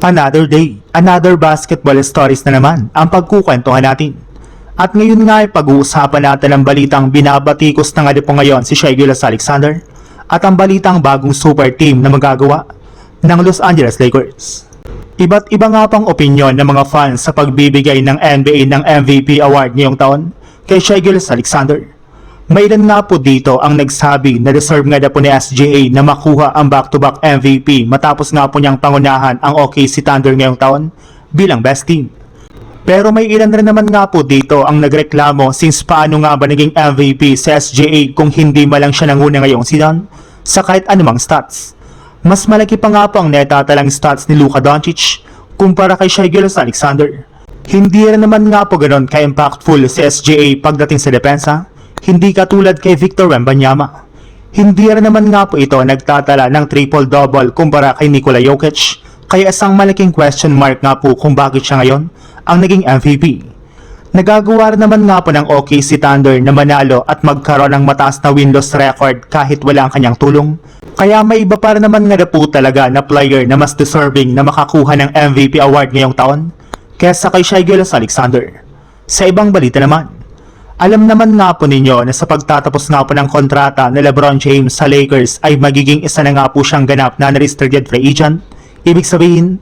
Another day, another basketball stories na naman ang pagkukwentuhan natin. At ngayon nga ay pag-uusapan natin ang balitang binabatikos na nga po ngayon si Shai Gilgeous-Alexander at ang balitang bagong super team na magagawa ng Los Angeles Lakers. Iba't iba nga pang opinyon ng mga fans sa pagbibigay ng NBA ng MVP award ngayong taon kay Shai Gilgeous-Alexander. May ilan nga po dito ang nagsabi na deserve nga na po ni SGA na makuha ang back-to-back MVP matapos nga po niyang pangunahan ang OKC Thunder ngayong taon bilang best team. Pero may ilan rin naman nga po dito ang nagreklamo since paano nga ba naging MVP si SGA kung hindi malang siya nanguna ngayong season sa kahit anumang stats. Mas malaki pa nga po ang netatalang stats ni Luka Doncic kumpara kay Shai Gilgeous-Alexander. Hindi rin naman nga po ganon ka-impactful si SGA pagdating sa depensa. Hindi katulad kay Victor Wembanyama. Hindi rin naman nga po ito nagtatala ng triple-double kumpara kay Nikola Jokic, kaya isang malaking question mark nga po kung bakit siya ngayon ang naging MVP. Nagagawa rin naman nga po ng OKC Thunder na manalo at magkaroon ng mataas na win-loss record kahit wala ang kanyang tulong. Kaya may iba pa rin naman nga po talaga na player na mas deserving na makakuha ng MVP award ngayong taon kesa kay Shai Gilgeous-Alexander. Sa ibang balita naman, alam naman nga po ninyo na sa pagtatapos nga po ng kontrata ni LeBron James sa Lakers ay magiging isa na nga po siyang ganap na restricted free agent. Ibig sabihin,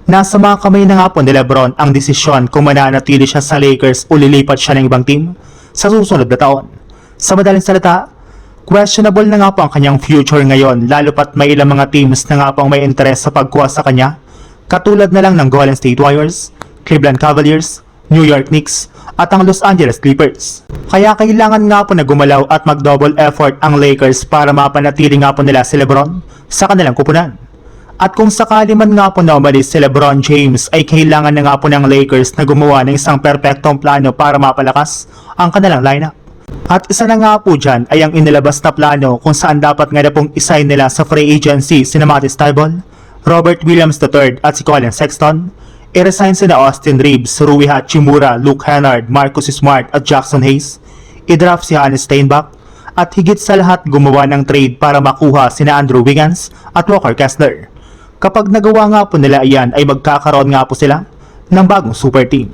nasa mga kamay na nga po ni LeBron ang desisyon kung mananatili siya sa Lakers o lilipat siya ng ibang team sa susunod na taon. Sa madaling salita, questionable na nga po ang kanyang future ngayon lalo pat may ilang mga teams na nga po ang may interes sa pagkuha sa kanya, katulad na lang ng Golden State Warriors, Cleveland Cavaliers, New York Knicks at ang Los Angeles Clippers. Kaya kailangan nga po na gumalaw at mag-double effort ang Lakers para mapanatili nga po nila si LeBron sa kanilang kupunan. At kung sakali man nga po na umalis si LeBron James ay kailangan na nga po ng Lakers na gumawa ng isang perpektong plano para mapalakas ang kanilang lineup. At isa na nga po dyan ay ang inilabas na plano kung saan dapat nga na pong isign nila sa free agency si Matisse Thybulle, Robert Williams III at si Collin Sexton. I-resign sina Austin Reeves, Rui Hachimura, Luke Kennard, Marcus Smart at Jackson Hayes. I-draft si Hannes Steinbach at higit sa lahat gumawa ng trade para makuha sina Andrew Wiggins at Walker Kessler. Kapag nagawa nga po nila iyan ay magkakaroon nga po sila ng bagong super team.